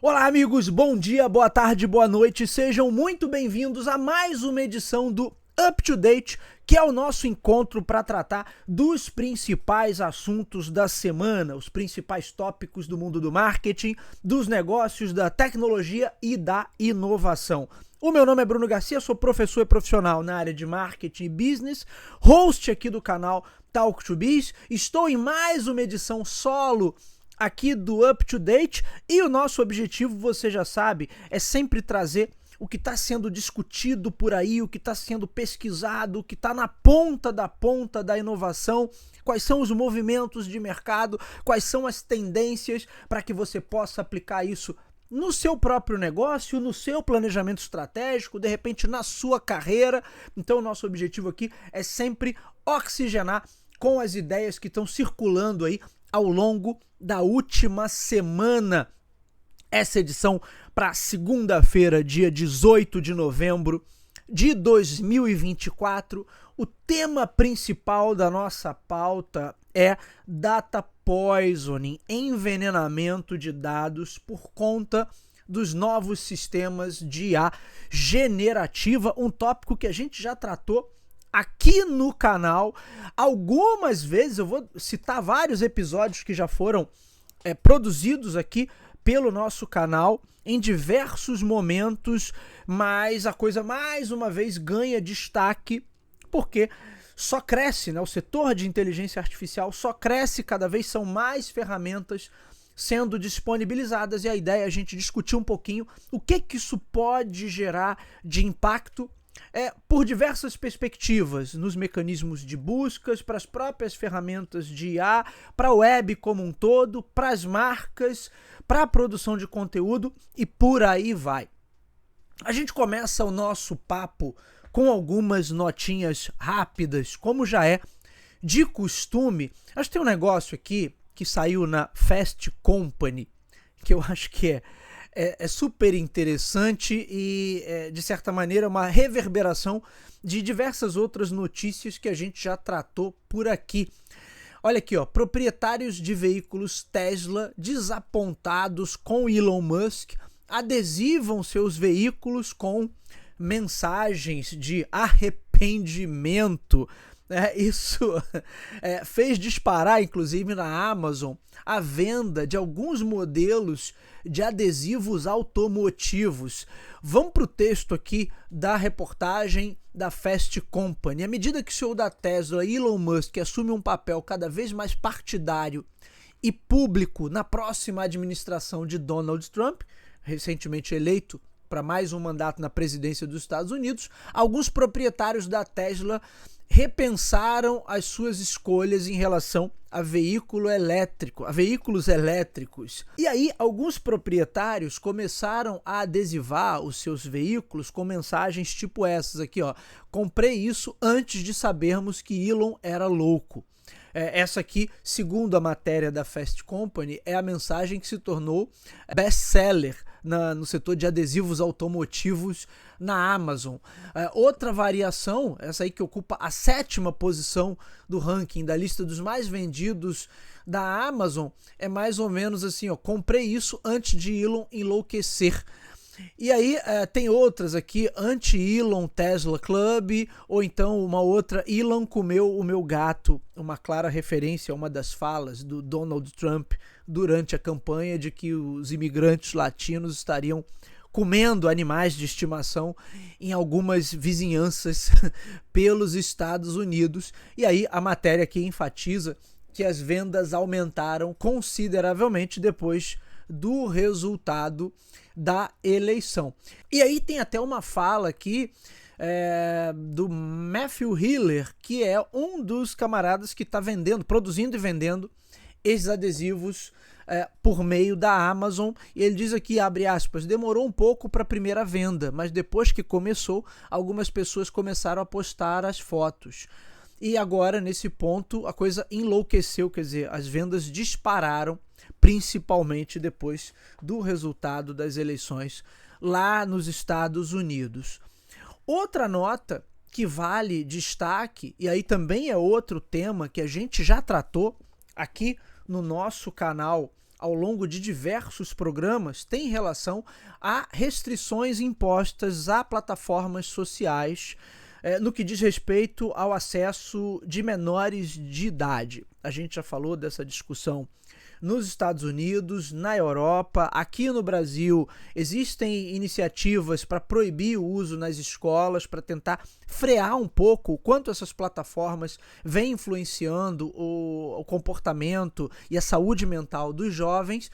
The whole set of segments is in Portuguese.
Olá amigos, bom dia, boa tarde, boa noite, sejam muito bem-vindos a mais uma edição do Up to Date, que é o nosso encontro para tratar dos principais assuntos da semana, os principais tópicos do mundo do marketing, dos negócios, da tecnologia e da inovação. O meu nome é Bruno Garcia, sou professor e profissional na área de marketing e business, host aqui do canal Talk to Biz, estou em mais uma edição solo aqui do Up to Date e o nosso objetivo, você já sabe, é sempre trazer o que está sendo discutido por aí, o que está sendo pesquisado, o que está na ponta da inovação, quais são os movimentos de mercado, quais são as tendências para que você possa aplicar isso no seu próprio negócio, no seu planejamento estratégico, de repente na sua carreira. Então o nosso objetivo aqui é sempre oxigenar com as ideias que estão circulando aí ao longo da última semana. Essa edição para segunda-feira, dia 18 de novembro de 2024. O tema principal da nossa pauta é data poisoning, envenenamento de dados por conta dos novos sistemas de IA generativa, um tópico que a gente já tratou aqui no canal algumas vezes. Eu vou citar vários episódios que já foram produzidos aqui pelo nosso canal em diversos momentos, mas a coisa mais uma vez ganha destaque porque só cresce, né? O setor de inteligência artificial só cresce, cada vez são mais ferramentas sendo disponibilizadas e a ideia é a gente discutir um pouquinho o que isso pode gerar de impacto por diversas perspectivas, nos mecanismos de buscas, para as próprias ferramentas de IA, para a web como um todo, para as marcas, para a produção de conteúdo e por aí vai. A gente começa o nosso papo com algumas notinhas rápidas, como já é de costume. Acho que tem um negócio aqui que saiu na Fast Company, que eu acho que é super interessante e, de certa maneira, uma reverberação de diversas outras notícias que a gente já tratou por aqui. Olha aqui, ó, proprietários de veículos Tesla desapontados com Elon Musk adesivam seus veículos com mensagens de arrependimento. Isso fez disparar, inclusive, na Amazon a venda de alguns modelos de adesivos automotivos. Vamos para o texto aqui da reportagem da Fast Company. À medida que o CEO da Tesla, Elon Musk, assume um papel cada vez mais partidário e público na próxima administração de Donald Trump, recentemente eleito para mais um mandato na presidência dos Estados Unidos, alguns proprietários da Tesla repensaram as suas escolhas em relação a veículos elétricos. E aí, alguns proprietários começaram a adesivar os seus veículos com mensagens tipo essas aqui, ó. Comprei isso antes de sabermos que Elon era louco. Essa aqui, segundo a matéria da Fast Company, é a mensagem que se tornou best-seller no setor de adesivos automotivos na Amazon. Outra variação, essa aí que ocupa a 7ª posição do ranking da lista dos mais vendidos da Amazon, é mais ou menos assim, ó, comprei isso antes de Elon enlouquecer. E aí tem outras aqui, anti-Elon Tesla Club, ou então uma outra, Elon comeu o meu gato, uma clara referência a uma das falas do Donald Trump durante a campanha de que os imigrantes latinos estariam comendo animais de estimação em algumas vizinhanças pelos Estados Unidos. E aí a matéria aqui enfatiza que as vendas aumentaram consideravelmente depois do resultado da eleição. E aí tem até uma fala aqui do Matthew Hiller, que é um dos camaradas que está produzindo e vendendo esses adesivos por meio da Amazon, e ele diz aqui, abre aspas, demorou um pouco para a primeira venda, mas depois que começou, algumas pessoas começaram a postar as fotos. E agora, nesse ponto, a coisa enlouqueceu, quer dizer, as vendas dispararam, principalmente depois do resultado das eleições lá nos Estados Unidos. Outra nota que vale destaque, e aí também é outro tema que a gente já tratou aqui no nosso canal ao longo de diversos programas tem relação a restrições impostas a plataformas sociais no que diz respeito ao acesso de menores de idade. A gente já falou dessa discussão nos Estados Unidos, na Europa, aqui no Brasil existem iniciativas para proibir o uso nas escolas, para tentar frear um pouco o quanto essas plataformas vêm influenciando o comportamento e a saúde mental dos jovens,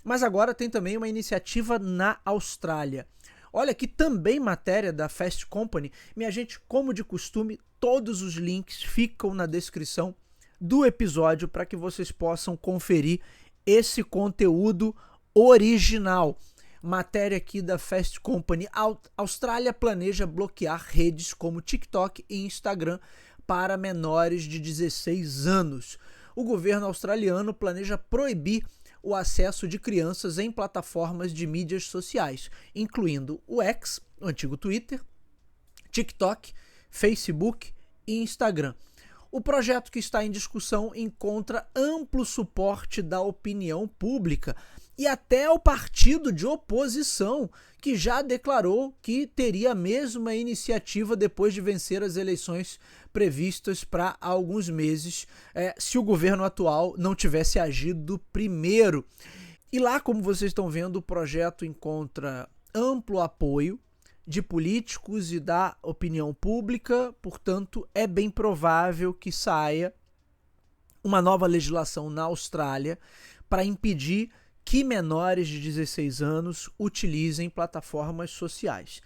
mas agora tem também uma iniciativa na Austrália. Olha aqui também matéria da Fast Company. Minha gente, como de costume, todos os links ficam na descrição do episódio para que vocês possam conferir esse conteúdo original. Matéria aqui da Fast Company. A Austrália planeja bloquear redes como TikTok e Instagram para menores de 16 anos. O governo australiano planeja proibir o acesso de crianças em plataformas de mídias sociais, incluindo o X, o antigo Twitter, TikTok, Facebook e Instagram. O projeto que está em discussão encontra amplo suporte da opinião pública e até o partido de oposição, que já declarou que teria a mesma iniciativa depois de vencer as eleições previstas para alguns meses, se o governo atual não tivesse agido primeiro. E lá, como vocês estão vendo, o projeto encontra amplo apoio de políticos e da opinião pública, portanto, é bem provável que saia uma nova legislação na Austrália para impedir que menores de 16 anos utilizem plataformas sociais.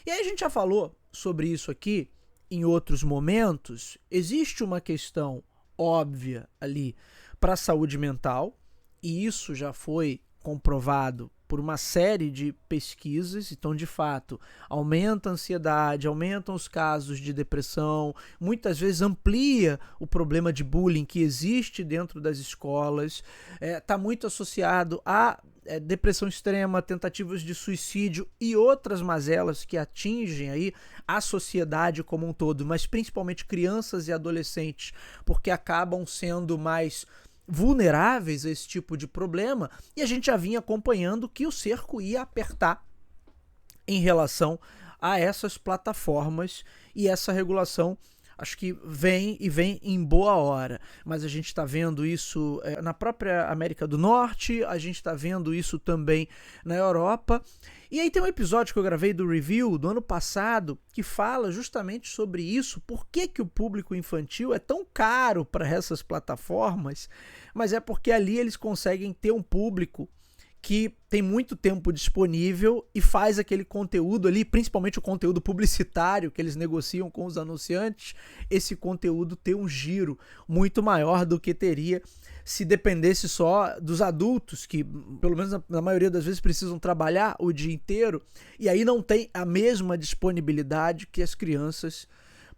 E aí a gente já falou sobre isso aqui em outros momentos. Existe uma questão óbvia ali para a saúde mental, e isso já foi comprovado por uma série de pesquisas. Então, de fato, aumenta a ansiedade, aumentam os casos de depressão, muitas vezes amplia o problema de bullying que existe dentro das escolas, está muito associado a depressão extrema, tentativas de suicídio e outras mazelas que atingem aí a sociedade como um todo, mas principalmente crianças e adolescentes, porque acabam sendo mais vulneráveis a esse tipo de problema, e a gente já vinha acompanhando que o cerco ia apertar em relação a essas plataformas, e essa regulação acho que vem em boa hora, mas a gente está vendo isso na própria América do Norte, a gente está vendo isso também na Europa. E aí tem um episódio que eu gravei do review do ano passado que fala justamente sobre isso, por que o público infantil é tão caro para essas plataformas, mas é porque ali eles conseguem ter um público que tem muito tempo disponível e faz aquele conteúdo ali, principalmente o conteúdo publicitário que eles negociam com os anunciantes, esse conteúdo ter um giro muito maior do que teria se dependesse só dos adultos, que pelo menos na maioria das vezes precisam trabalhar o dia inteiro, e aí não tem a mesma disponibilidade que as crianças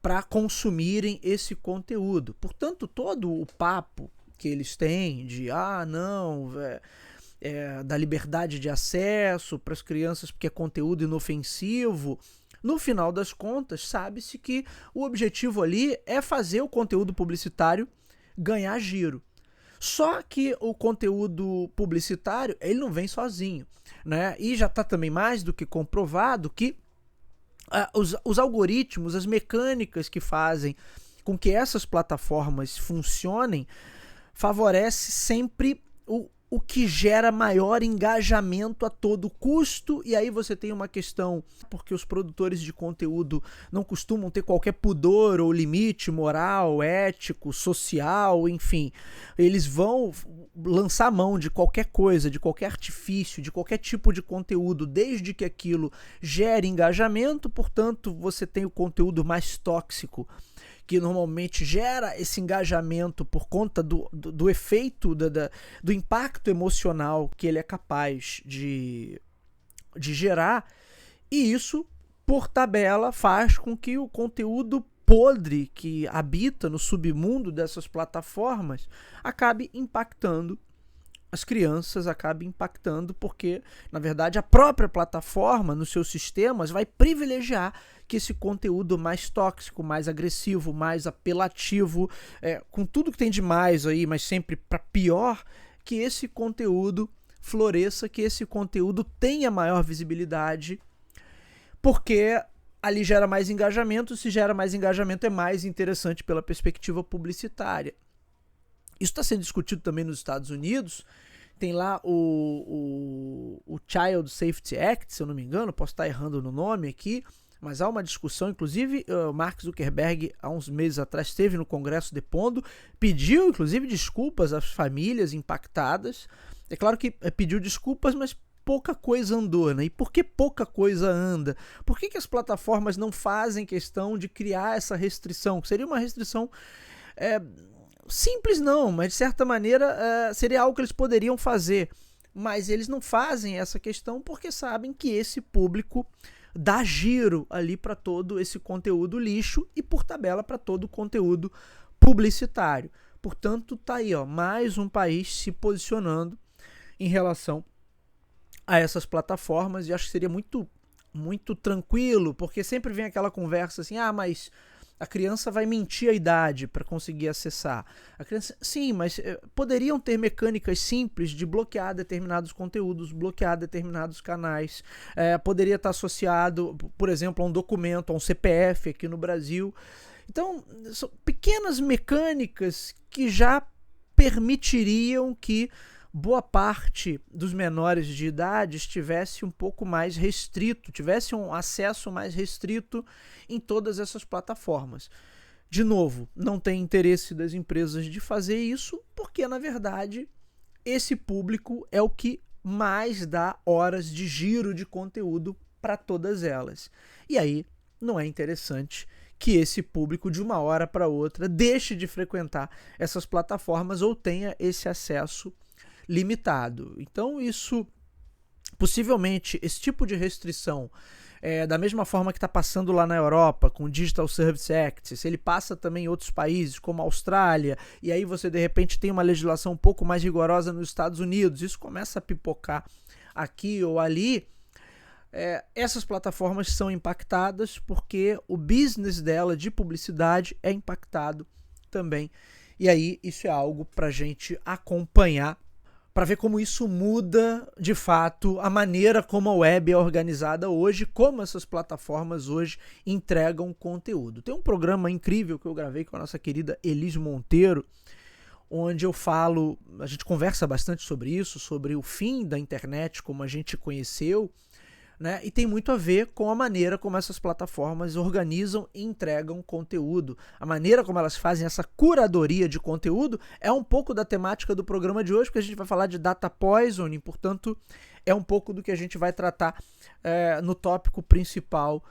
para consumirem esse conteúdo. Portanto, todo o papo que eles têm de da liberdade de acesso para as crianças porque é conteúdo inofensivo, no final das contas, sabe-se que o objetivo ali é fazer o conteúdo publicitário ganhar giro. Só que o conteúdo publicitário, ele não vem sozinho, né? E já está também mais do que comprovado que os algoritmos, as mecânicas que fazem com que essas plataformas funcionem, favorece sempre o que gera maior engajamento a todo custo. E aí você tem uma questão, porque os produtores de conteúdo não costumam ter qualquer pudor ou limite moral, ético, social, enfim. Eles vão lançar mão de qualquer coisa, de qualquer artifício, de qualquer tipo de conteúdo, desde que aquilo gere engajamento. Portanto, você tem o conteúdo mais tóxico, que normalmente gera esse engajamento por conta do efeito, do impacto emocional que ele é capaz de gerar, e isso, por tabela, faz com que o conteúdo podre que habita no submundo dessas plataformas acabe impactando as crianças, acabe impactando porque, na verdade, a própria plataforma, nos seus sistemas, vai privilegiar que esse conteúdo mais tóxico, mais agressivo, mais apelativo, com tudo que tem de mais aí, mas sempre para pior, que esse conteúdo floresça, que esse conteúdo tenha maior visibilidade, porque ali gera mais engajamento, se gera mais engajamento é mais interessante pela perspectiva publicitária. Isso está sendo discutido também nos Estados Unidos, tem lá o Child Safety Act, se eu não me engano, posso estar errando no nome aqui, mas há uma discussão, inclusive o Mark Zuckerberg, há uns meses atrás, esteve no Congresso depondo, pediu inclusive desculpas às famílias impactadas. É claro que pediu desculpas, mas pouca coisa andou, né? E por que pouca coisa anda? Por que as plataformas não fazem questão de criar essa restrição? Que seria uma restrição simples não, mas de certa maneira seria algo que eles poderiam fazer. Mas eles não fazem essa questão porque sabem que esse público dá giro ali para todo esse conteúdo lixo e por tabela para todo o conteúdo publicitário. Portanto, tá aí, mais um país se posicionando em relação a essas plataformas, e acho que seria muito, muito tranquilo, porque sempre vem aquela conversa assim, mas a criança vai mentir a idade para conseguir acessar. A criança, sim, mas poderiam ter mecânicas simples de bloquear determinados conteúdos, bloquear determinados canais. Poderia estar associado, por exemplo, a um documento, a um CPF aqui no Brasil. Então, são pequenas mecânicas que já permitiriam que boa parte dos menores de idade estivesse um pouco mais restrito, tivesse um acesso mais restrito em todas essas plataformas. De novo, não tem interesse das empresas de fazer isso, porque na verdade esse público é o que mais dá horas de giro de conteúdo para todas elas. E aí não é interessante que esse público de uma hora para outra deixe de frequentar essas plataformas ou tenha esse acesso limitado. Então isso, possivelmente, esse tipo de restrição, da mesma forma que está passando lá na Europa com o Digital Services Act, se ele passa também em outros países como a Austrália, e aí você de repente tem uma legislação um pouco mais rigorosa nos Estados Unidos, isso começa a pipocar aqui ou ali, essas plataformas são impactadas porque o business dela de publicidade é impactado também. E aí isso é algo para a gente acompanhar, para ver como isso muda, de fato, a maneira como a web é organizada hoje, como essas plataformas hoje entregam conteúdo. Tem um programa incrível que eu gravei com a nossa querida Elis Monteiro, onde a gente conversa bastante sobre isso, sobre o fim da internet como a gente conheceu, né? E tem muito a ver com a maneira como essas plataformas organizam e entregam conteúdo. A maneira como elas fazem essa curadoria de conteúdo é um pouco da temática do programa de hoje, porque a gente vai falar de data poisoning, portanto, é um pouco do que a gente vai tratar no tópico principal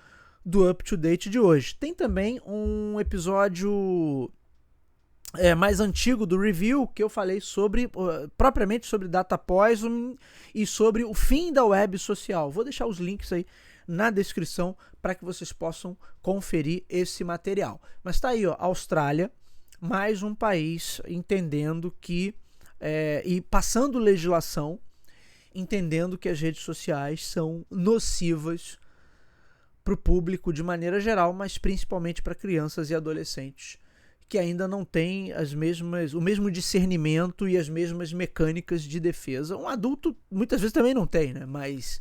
do Up to Date de hoje. Tem também um episódio mais antigo do review, que eu falei propriamente sobre data poisoning e sobre o fim da web social. Vou deixar os links aí na descrição para que vocês possam conferir esse material. Mas tá aí, Austrália, mais um país entendendo que, e passando legislação, entendendo que as redes sociais são nocivas para o público de maneira geral, mas principalmente para crianças e adolescentes, que ainda não tem o mesmo discernimento e as mesmas mecânicas de defesa. Um adulto muitas vezes também não tem, né? Mas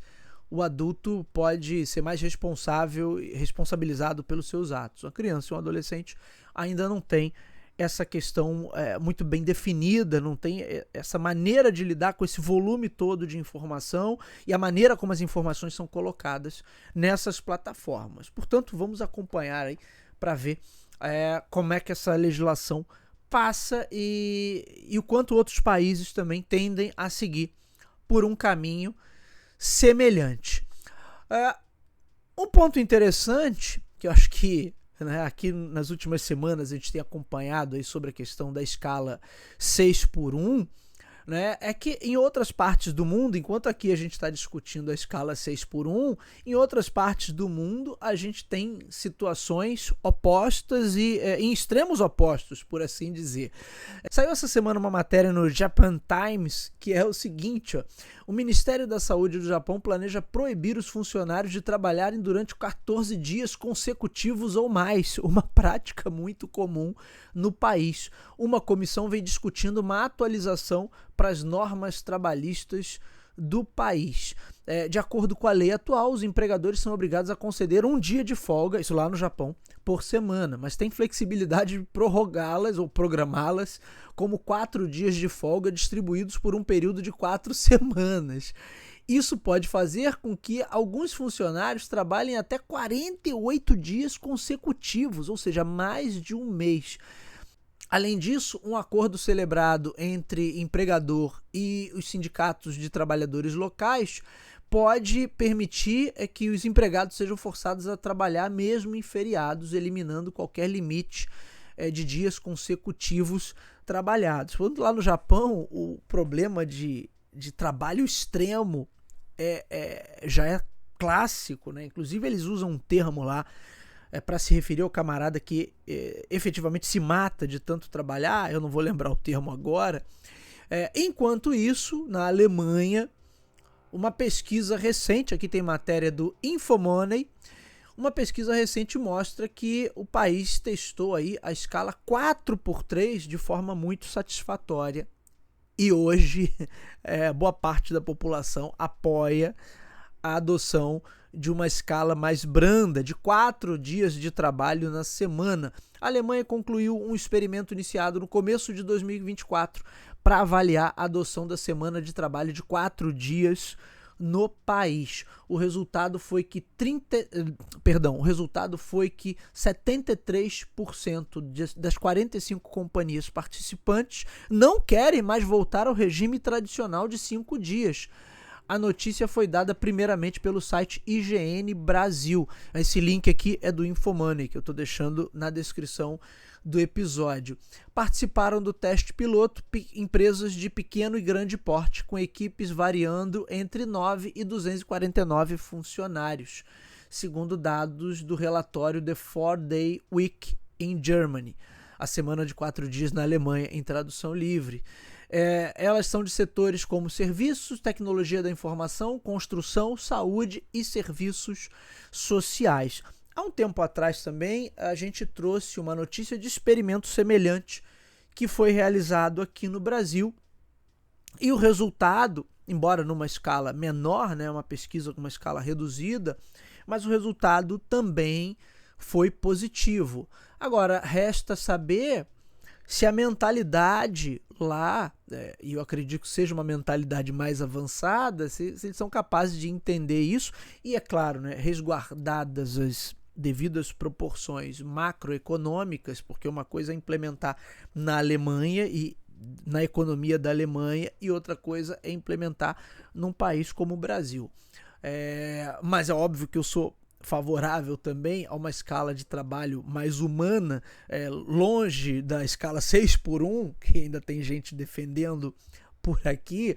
o adulto pode ser mais responsável e responsabilizado pelos seus atos. A criança e um adolescente ainda não tem essa questão muito bem definida, não tem essa maneira de lidar com esse volume todo de informação e a maneira como as informações são colocadas nessas plataformas. Portanto, vamos acompanhar aí para ver como é que essa legislação passa e o quanto outros países também tendem a seguir por um caminho semelhante. Um ponto interessante, que eu acho que aqui nas últimas semanas a gente tem acompanhado aí sobre a questão da escala 6:1, né, é que em outras partes do mundo, enquanto aqui a gente está discutindo a escala 6:1, em outras partes do mundo a gente tem situações opostas e em extremos opostos, por assim dizer. Saiu essa semana uma matéria no Japan Times que é o seguinte, O Ministério da Saúde do Japão planeja proibir os funcionários de trabalharem durante 14 dias consecutivos ou mais, uma prática muito comum no país. Uma comissão vem discutindo uma atualização para as normas trabalhistas do país. De acordo com a lei atual, os empregadores são obrigados a conceder um dia de folga, isso lá no Japão, por semana, mas tem flexibilidade de prorrogá-las ou programá-las como 4 dias de folga distribuídos por um período de 4 semanas. Isso pode fazer com que alguns funcionários trabalhem até 48 dias consecutivos, ou seja, mais de um mês. Além disso, um acordo celebrado entre empregador e os sindicatos de trabalhadores locais pode permitir que os empregados sejam forçados a trabalhar mesmo em feriados, eliminando qualquer limite de dias consecutivos trabalhados. Lá no Japão, o problema de trabalho extremo já é clássico, né? Inclusive eles usam um termo lá para se referir ao camarada que efetivamente se mata de tanto trabalhar, eu não vou lembrar o termo agora. Enquanto isso, na Alemanha, uma pesquisa recente, aqui tem matéria do Infomoney, uma pesquisa recente mostra que o país testou aí a escala 4x3 de forma muito satisfatória. E hoje, boa parte da população apoia a adoção de uma escala mais branda, de 4 dias de trabalho na semana. A Alemanha concluiu um experimento iniciado no começo de 2024 para avaliar a adoção da semana de trabalho de 4 dias no país. O resultado foi que 73% das 45 companhias participantes não querem mais voltar ao regime tradicional de 5 dias. A notícia foi dada primeiramente pelo site IGN Brasil. Esse link aqui é do Infomoney, que eu estou deixando na descrição do episódio. Participaram do teste piloto empresas de pequeno e grande porte, com equipes variando entre 9 e 249 funcionários, segundo dados do relatório The 4-Day Week in Germany, a semana de 4 dias na Alemanha, em tradução livre. Elas são de setores como serviços, tecnologia da informação, construção, saúde e serviços sociais. Há um tempo atrás também a gente trouxe uma notícia de experimento semelhante que foi realizado aqui no Brasil, e o resultado, embora numa escala menor, né, uma pesquisa com uma escala reduzida, mas o resultado também foi positivo. Agora, resta saber se a mentalidade lá, e eu acredito que seja uma mentalidade mais avançada, se eles são capazes de entender isso, e é claro, né, resguardadas as devidas proporções macroeconômicas, porque uma coisa é implementar na Alemanha e na economia da Alemanha, e outra coisa é implementar num país como o Brasil. Mas é óbvio que eu sou favorável também a uma escala de trabalho mais humana, longe da escala 6x1, que ainda tem gente defendendo por aqui,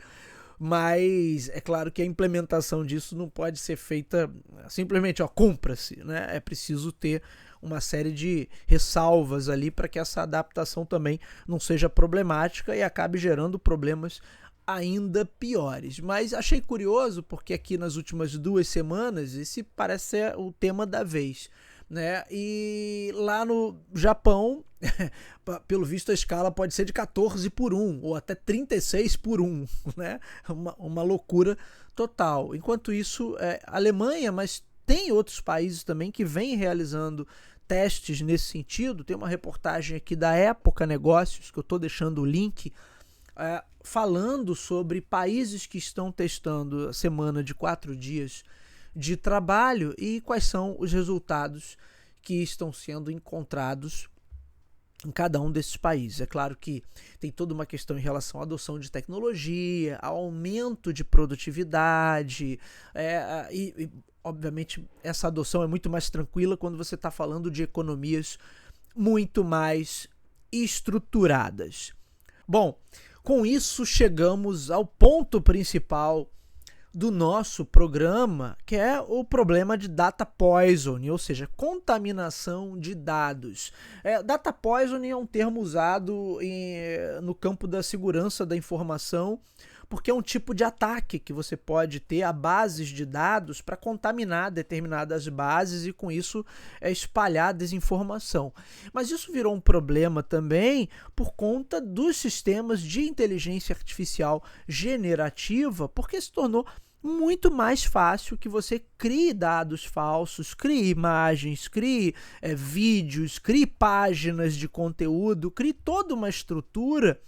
mas é claro que a implementação disso não pode ser feita simplesmente, cumpra-se, né? É preciso ter uma série de ressalvas ali para que essa adaptação também não seja problemática e acabe gerando problemas ainda piores. Mas achei curioso porque aqui nas últimas 2 semanas esse parece ser o tema da vez, né? E lá no Japão, pelo visto a escala pode ser de 14x1 ou até 36x1, né? Uma loucura total. Enquanto isso, a Alemanha, mas tem outros países também que vêm realizando testes nesse sentido. Tem uma reportagem aqui da Época Negócios, que eu estou deixando o link, falando sobre países que estão testando a semana de 4 dias de trabalho e quais são os resultados que estão sendo encontrados em cada um desses países. É claro que tem toda uma questão em relação à adoção de tecnologia, ao aumento de produtividade, e obviamente essa adoção é muito mais tranquila quando você está falando de economias muito mais estruturadas. Bom, com isso chegamos ao ponto principal do nosso programa, que é o problema de data poisoning, ou seja, contaminação de dados. Data poisoning é um termo usado no campo da segurança da informação porque é um tipo de ataque que você pode ter a bases de dados para contaminar determinadas bases e com isso espalhar desinformação. Mas isso virou um problema também por conta dos sistemas de inteligência artificial generativa, porque se tornou muito mais fácil que você crie dados falsos, crie imagens, crie vídeos, crie páginas de conteúdo, crie toda uma estrutura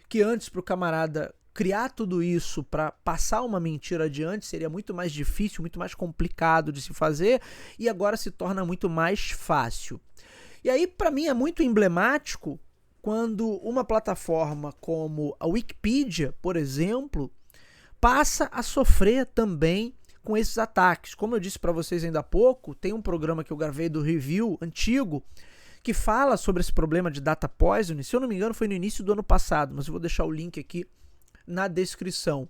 que antes para o camarada criar tudo isso para passar uma mentira adiante seria muito mais difícil, muito mais complicado de se fazer e agora se torna muito mais fácil. E aí para mim é muito emblemático quando uma plataforma como a Wikipedia, por exemplo, passa a sofrer também com esses ataques. Como eu disse para vocês ainda há pouco, tem um programa que eu gravei do Review antigo que fala sobre esse problema de data poisoning. Se eu não me engano, foi no início do ano passado, mas eu vou deixar o link aqui na descrição.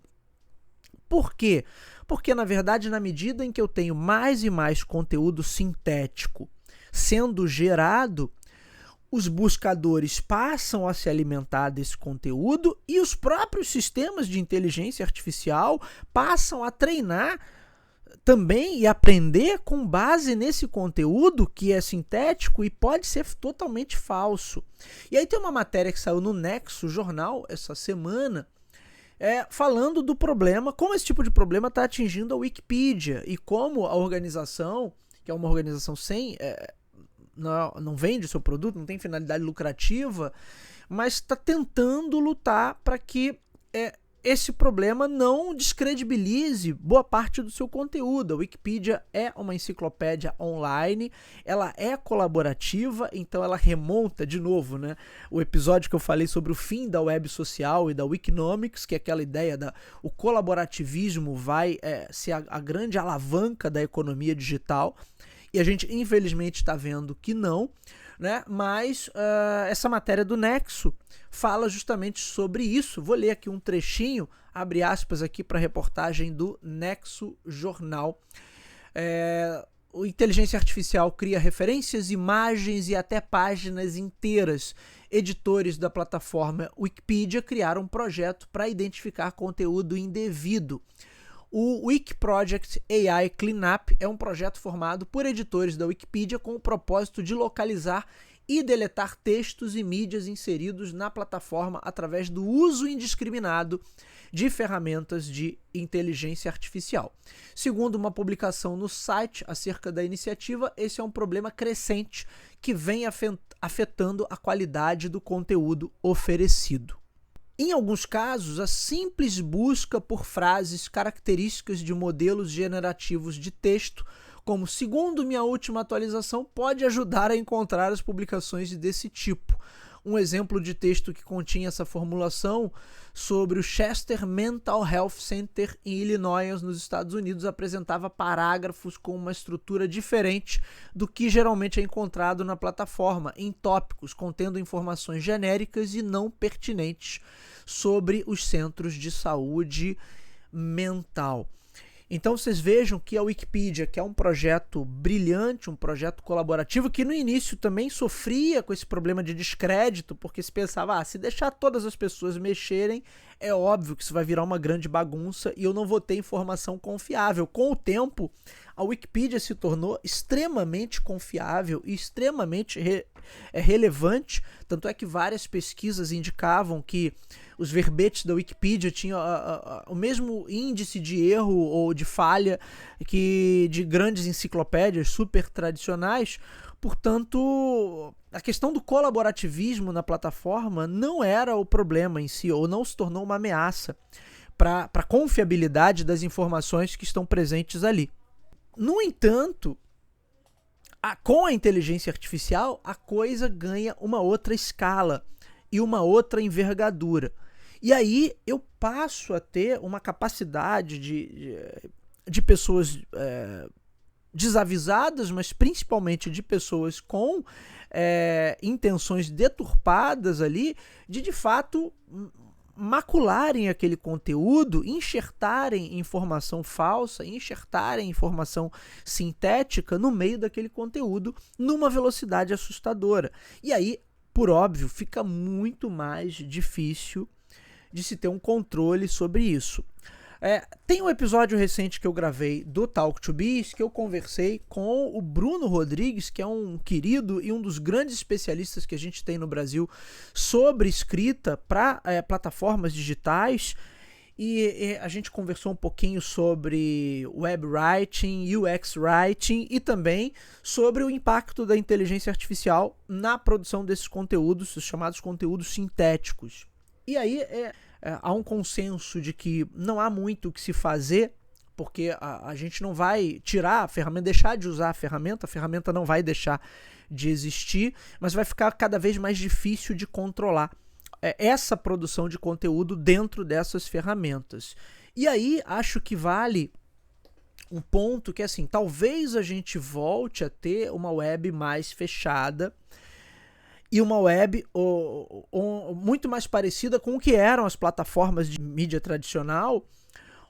Por quê? Porque, na verdade, na medida em que eu tenho mais e mais conteúdo sintético sendo gerado, os buscadores passam a se alimentar desse conteúdo e os próprios sistemas de inteligência artificial passam a treinar também e aprender com base nesse conteúdo que é sintético e pode ser totalmente falso. E aí tem uma matéria que saiu no Nexo Jornal essa semana falando do problema, como esse tipo de problema está atingindo a Wikipedia e como a organização, que é uma organização sem... não vende seu produto, não tem finalidade lucrativa, mas está tentando lutar para que esse problema não descredibilize boa parte do seu conteúdo. A Wikipedia é uma enciclopédia online, ela é colaborativa, então ela remonta, de novo, né, o episódio que eu falei sobre o fim da web social e da Wikinomics, que é aquela ideia o colaborativismo vai ser a grande alavanca da economia digital. E a gente, infelizmente, está vendo que não, né? Mas essa matéria do Nexo fala justamente sobre isso. Vou ler aqui um trechinho, abre aspas aqui para a reportagem do Nexo Jornal. O inteligência artificial cria referências, imagens e até páginas inteiras. Editores da plataforma Wikipedia criaram um projeto para identificar conteúdo indevido. O Wiki Project AI Cleanup é um projeto formado por editores da Wikipedia com o propósito de localizar e deletar textos e mídias inseridos na plataforma através do uso indiscriminado de ferramentas de inteligência artificial. Segundo uma publicação no site acerca da iniciativa, esse é um problema crescente que vem afetando a qualidade do conteúdo oferecido. Em alguns casos, a simples busca por frases características de modelos generativos de texto, como segundo minha última atualização, pode ajudar a encontrar as publicações desse tipo. Um exemplo de texto que continha essa formulação sobre o Chester Mental Health Center em Illinois, nos Estados Unidos, apresentava parágrafos com uma estrutura diferente do que geralmente é encontrado na plataforma, em tópicos contendo informações genéricas e não pertinentes sobre os centros de saúde mental. Então vocês vejam que a Wikipedia, que é um projeto brilhante, um projeto colaborativo, que no início também sofria com esse problema de descrédito, porque se pensava, se deixar todas as pessoas mexerem, é óbvio que isso vai virar uma grande bagunça e eu não vou ter informação confiável. Com o tempo, a Wikipedia se tornou extremamente confiável e extremamente relevante, tanto é que várias pesquisas indicavam que os verbetes da Wikipedia tinham o mesmo índice de erro ou de falha que de grandes enciclopédias super tradicionais. Portanto, a questão do colaborativismo na plataforma não era o problema em si, ou não se tornou uma ameaça para a confiabilidade das informações que estão presentes ali. No entanto, com a inteligência artificial, a coisa ganha uma outra escala e uma outra envergadura. E aí eu passo a ter uma capacidade de pessoas desavisadas, mas principalmente de pessoas com intenções deturpadas ali, de fato macularem aquele conteúdo, enxertarem informação falsa, enxertarem informação sintética no meio daquele conteúdo numa velocidade assustadora. E aí, por óbvio, fica muito mais difícil de se ter um controle sobre isso. Tem um episódio recente que eu gravei do Talk to Biz, que eu conversei com o Bruno Rodrigues, que é um querido e um dos grandes especialistas que a gente tem no Brasil sobre escrita para plataformas digitais. E a gente conversou um pouquinho sobre web writing, UX writing e também sobre o impacto da inteligência artificial na produção desses conteúdos, os chamados conteúdos sintéticos. E aí há um consenso de que não há muito o que se fazer, porque a gente não vai tirar a ferramenta, deixar de usar a ferramenta não vai deixar de existir, mas vai ficar cada vez mais difícil de controlar essa produção de conteúdo dentro dessas ferramentas. E aí acho que vale um ponto que é assim, talvez a gente volte a ter uma web mais fechada e uma web muito mais parecida com o que eram as plataformas de mídia tradicional,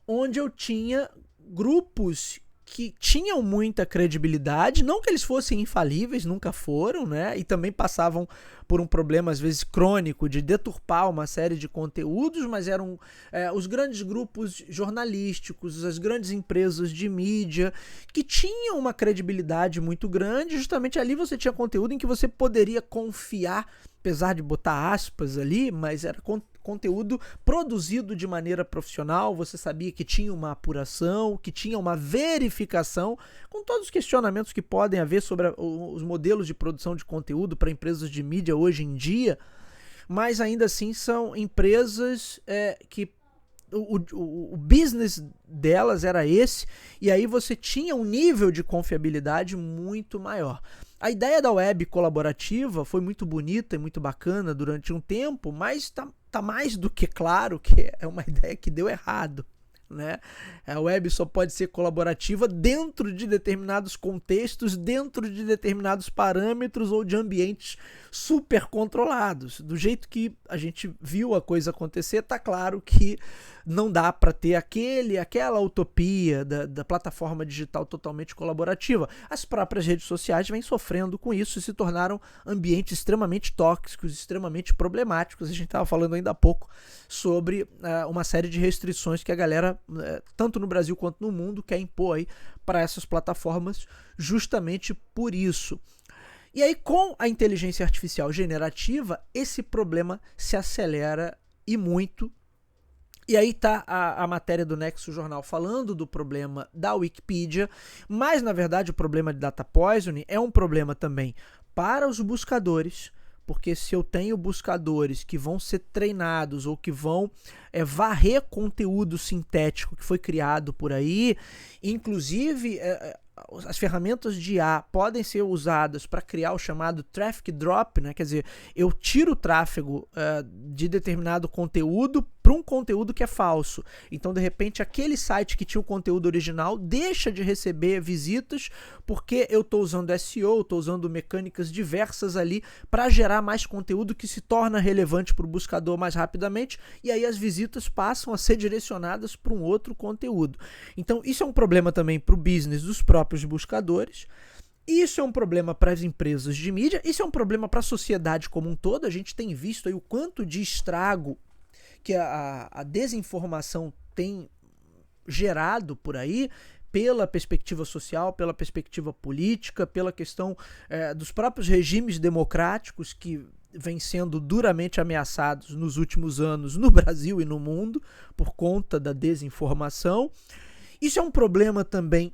onde eu tinha grupos que tinham muita credibilidade, não que eles fossem infalíveis, nunca foram, né? E também passavam por um problema, às vezes, crônico de deturpar uma série de conteúdos, mas eram os grandes grupos jornalísticos, as grandes empresas de mídia, que tinham uma credibilidade muito grande. Justamente ali você tinha conteúdo em que você poderia confiar, apesar de botar aspas ali, mas era conteúdo produzido de maneira profissional, você sabia que tinha uma apuração, que tinha uma verificação, com todos os questionamentos que podem haver sobre os modelos de produção de conteúdo para empresas de mídia hoje em dia, mas ainda assim são empresas que o business delas era esse, e aí você tinha um nível de confiabilidade muito maior. A ideia da web colaborativa foi muito bonita e muito bacana durante um tempo, mas tá mais do que claro que é uma ideia que deu errado, né? A web só pode ser colaborativa dentro de determinados contextos, dentro de determinados parâmetros ou de ambientes super controlados. Do jeito que a gente viu a coisa acontecer, tá claro que não dá para ter aquela utopia da plataforma digital totalmente colaborativa. As próprias redes sociais vêm sofrendo com isso e se tornaram ambientes extremamente tóxicos, extremamente problemáticos. A gente estava falando ainda há pouco sobre uma série de restrições que a galera, tanto no Brasil quanto no mundo, quer impor aí para essas plataformas justamente por isso. E aí, com a inteligência artificial generativa, esse problema se acelera e muito. E aí tá a matéria do Nexo Jornal falando do problema da Wikipedia, mas na verdade o problema de data poisoning é um problema também para os buscadores, porque se eu tenho buscadores que vão ser treinados ou que vão varrer conteúdo sintético que foi criado por aí, inclusive as ferramentas de IA podem ser usadas para criar o chamado traffic drop, né? Quer dizer, eu tiro o tráfego de determinado conteúdo para um conteúdo que é falso. Então, de repente, aquele site que tinha o conteúdo original deixa de receber visitas porque eu estou usando SEO, estou usando mecânicas diversas ali para gerar mais conteúdo que se torna relevante para o buscador mais rapidamente, e aí as visitas passam a ser direcionadas para um outro conteúdo. Então, isso é um problema também para o business dos próprios buscadores. Isso é um problema para as empresas de mídia, isso é um problema para a sociedade como um todo. A gente tem visto aí o quanto de estrago que a desinformação tem gerado por aí, pela perspectiva social, pela perspectiva política, pela questão dos próprios regimes democráticos que vêm sendo duramente ameaçados nos últimos anos no Brasil e no mundo por conta da desinformação. Isso é um problema também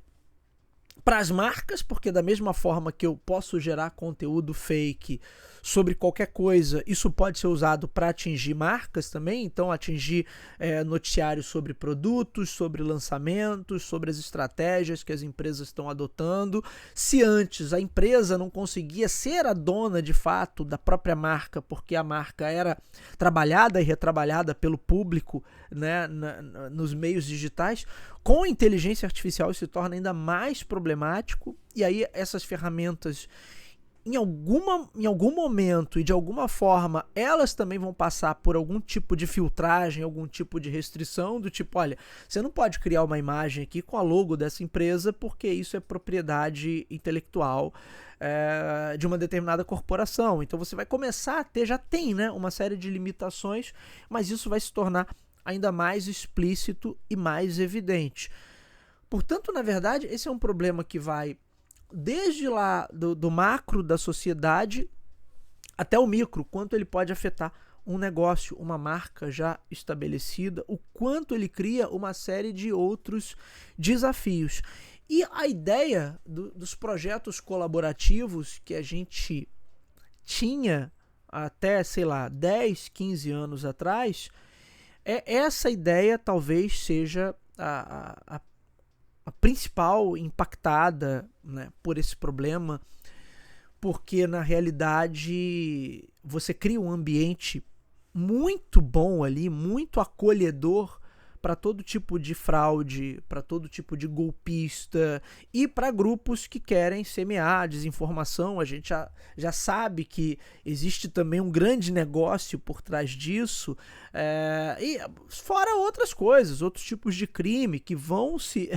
para as marcas, porque da mesma forma que eu posso gerar conteúdo fake sobre qualquer coisa, isso pode ser usado para atingir marcas também, então atingir noticiários sobre produtos, sobre lançamentos, sobre as estratégias que as empresas estão adotando. Se antes a empresa não conseguia ser a dona de fato da própria marca, porque a marca era trabalhada e retrabalhada pelo público, né, nos meios digitais, com a inteligência artificial isso se torna ainda mais problemático, e aí essas ferramentas em algum momento e de alguma forma elas também vão passar por algum tipo de filtragem, algum tipo de restrição, do tipo, olha, você não pode criar uma imagem aqui com a logo dessa empresa porque isso é propriedade intelectual de uma determinada corporação. Então você vai começar a ter, já tem, né, uma série de limitações, mas isso vai se tornar ainda mais explícito e mais evidente. Portanto, na verdade, esse é um problema que vai desde lá do macro da sociedade até o micro, quanto ele pode afetar um negócio, uma marca já estabelecida, o quanto ele cria uma série de outros desafios. E a ideia dos projetos colaborativos que a gente tinha até, sei lá, 10, 15 anos atrás, essa ideia talvez seja a principal impactada, né, por esse problema, porque na realidade você cria um ambiente muito bom ali, muito acolhedor para todo tipo de fraude, para todo tipo de golpista e para grupos que querem semear desinformação. A gente já sabe que existe também um grande negócio por trás disso, e fora outras coisas, outros tipos de crime que vão se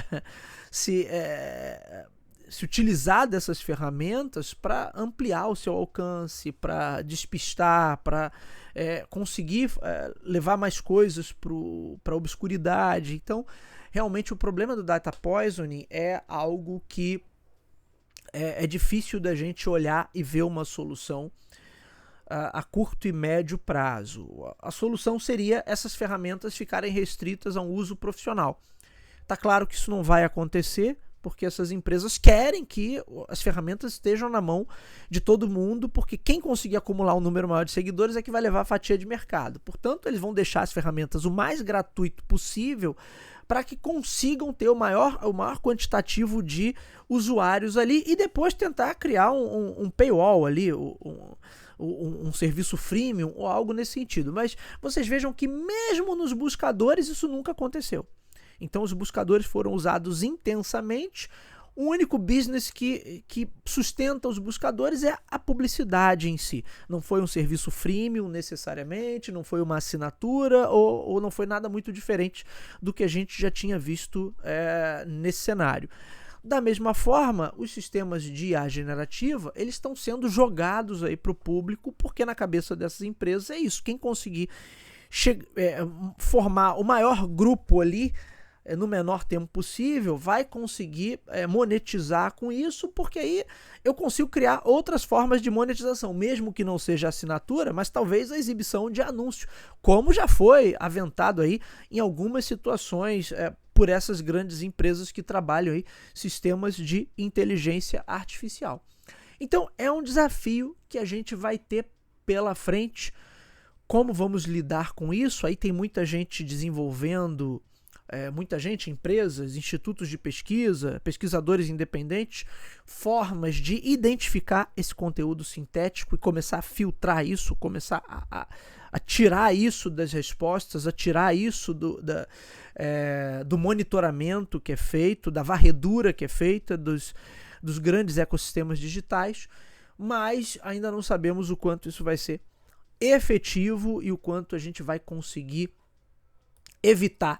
utilizar dessas ferramentas para ampliar o seu alcance, para despistar, para conseguir levar mais coisas para a obscuridade. Então, realmente, o problema do data poisoning é algo que é difícil da gente olhar e ver uma solução a curto e médio prazo. A solução seria essas ferramentas ficarem restritas a um uso profissional. Tá claro que isso não vai acontecer, porque essas empresas querem que as ferramentas estejam na mão de todo mundo, porque quem conseguir acumular um número maior de seguidores é que vai levar a fatia de mercado. Portanto, eles vão deixar as ferramentas o mais gratuito possível para que consigam ter o maior quantitativo de usuários ali e depois tentar criar um paywall ali, um serviço freemium ou algo nesse sentido. Mas vocês vejam que mesmo nos buscadores isso nunca aconteceu. Então os buscadores foram usados intensamente. O único business que sustenta os buscadores é a publicidade em si. Não foi um serviço freemium necessariamente, não foi uma assinatura ou não foi nada muito diferente do que a gente já tinha visto nesse cenário. Da mesma forma, os sistemas de IA generativa, eles estão sendo jogados aí para o público, porque na cabeça dessas empresas é isso. Quem conseguir formar o maior grupo ali no menor tempo possível, vai conseguir monetizar com isso, porque aí eu consigo criar outras formas de monetização, mesmo que não seja assinatura, mas talvez a exibição de anúncio, como já foi aventado aí em algumas situações por essas grandes empresas que trabalham aí sistemas de inteligência artificial. Então é um desafio que a gente vai ter pela frente. Como vamos lidar com isso? Aí tem muita gente desenvolvendo, muita gente, empresas, institutos de pesquisa, pesquisadores independentes, formas de identificar esse conteúdo sintético e começar a filtrar isso, começar a tirar isso das respostas, a tirar isso do monitoramento que é feito, da varredura que é feita dos grandes ecossistemas digitais, mas ainda não sabemos o quanto isso vai ser efetivo e o quanto a gente vai conseguir evitar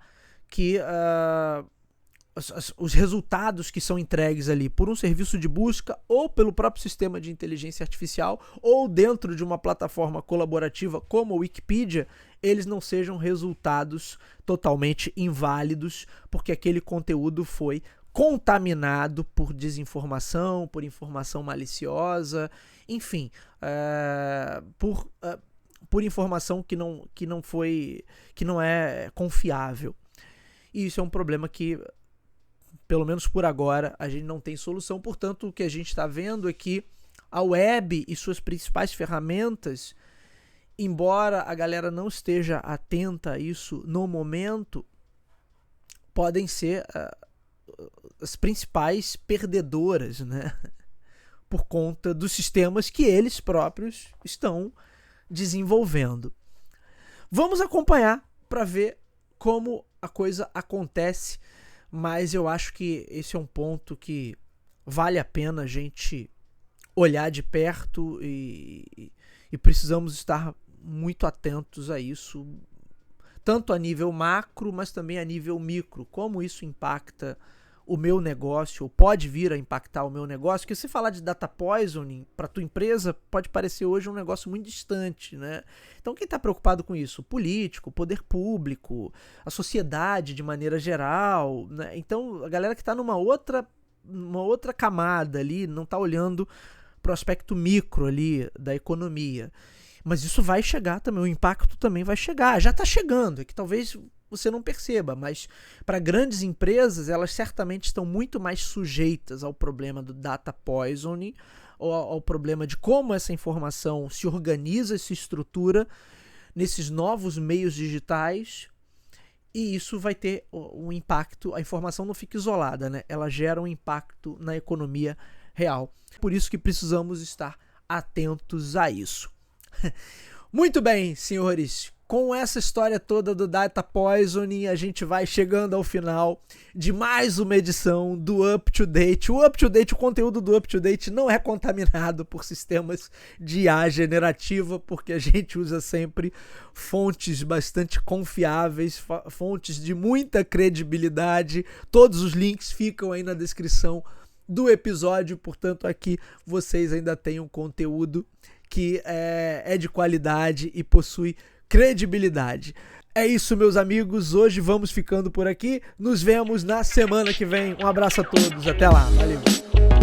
que os resultados que são entregues ali por um serviço de busca ou pelo próprio sistema de inteligência artificial ou dentro de uma plataforma colaborativa como a Wikipedia, eles não sejam resultados totalmente inválidos, porque aquele conteúdo foi contaminado por desinformação, por informação maliciosa, enfim, por informação que não é confiável. E isso é um problema que, pelo menos por agora, a gente não tem solução. Portanto, o que a gente está vendo é que a web e suas principais ferramentas, embora a galera não esteja atenta a isso no momento, podem ser as principais perdedoras, né? Por conta dos sistemas que eles próprios estão desenvolvendo. Vamos acompanhar para ver como a coisa acontece, mas eu acho que esse é um ponto que vale a pena a gente olhar de perto e precisamos estar muito atentos a isso, tanto a nível macro, mas também a nível micro, como isso impacta o meu negócio, ou pode vir a impactar o meu negócio, porque se falar de data poisoning para tua empresa, pode parecer hoje um negócio muito distante, né? Então quem está preocupado com isso? O político, o poder público, a sociedade de maneira geral, né? Então a galera que está numa outra camada ali, não está olhando para o aspecto micro ali da economia. Mas isso vai chegar também, o impacto também vai chegar, já está chegando, é que talvez você não perceba, mas para grandes empresas, elas certamente estão muito mais sujeitas ao problema do data poisoning, ou ao problema de como essa informação se organiza e se estrutura nesses novos meios digitais, e isso vai ter um impacto, a informação não fica isolada, né? Ela gera um impacto na economia real. Por isso que precisamos estar atentos a isso. Muito bem, senhores, com essa história toda do Data Poisoning, a gente vai chegando ao final de mais uma edição do Up to Date. O conteúdo do Up to Date não é contaminado por sistemas de IA generativa, porque a gente usa sempre fontes bastante confiáveis, fontes de muita credibilidade. Todos os links ficam aí na descrição do episódio, portanto aqui vocês ainda têm um conteúdo que é de qualidade e possui credibilidade. É isso, meus amigos, hoje vamos ficando por aqui, nos vemos na semana que vem, um abraço a todos, até lá, valeu!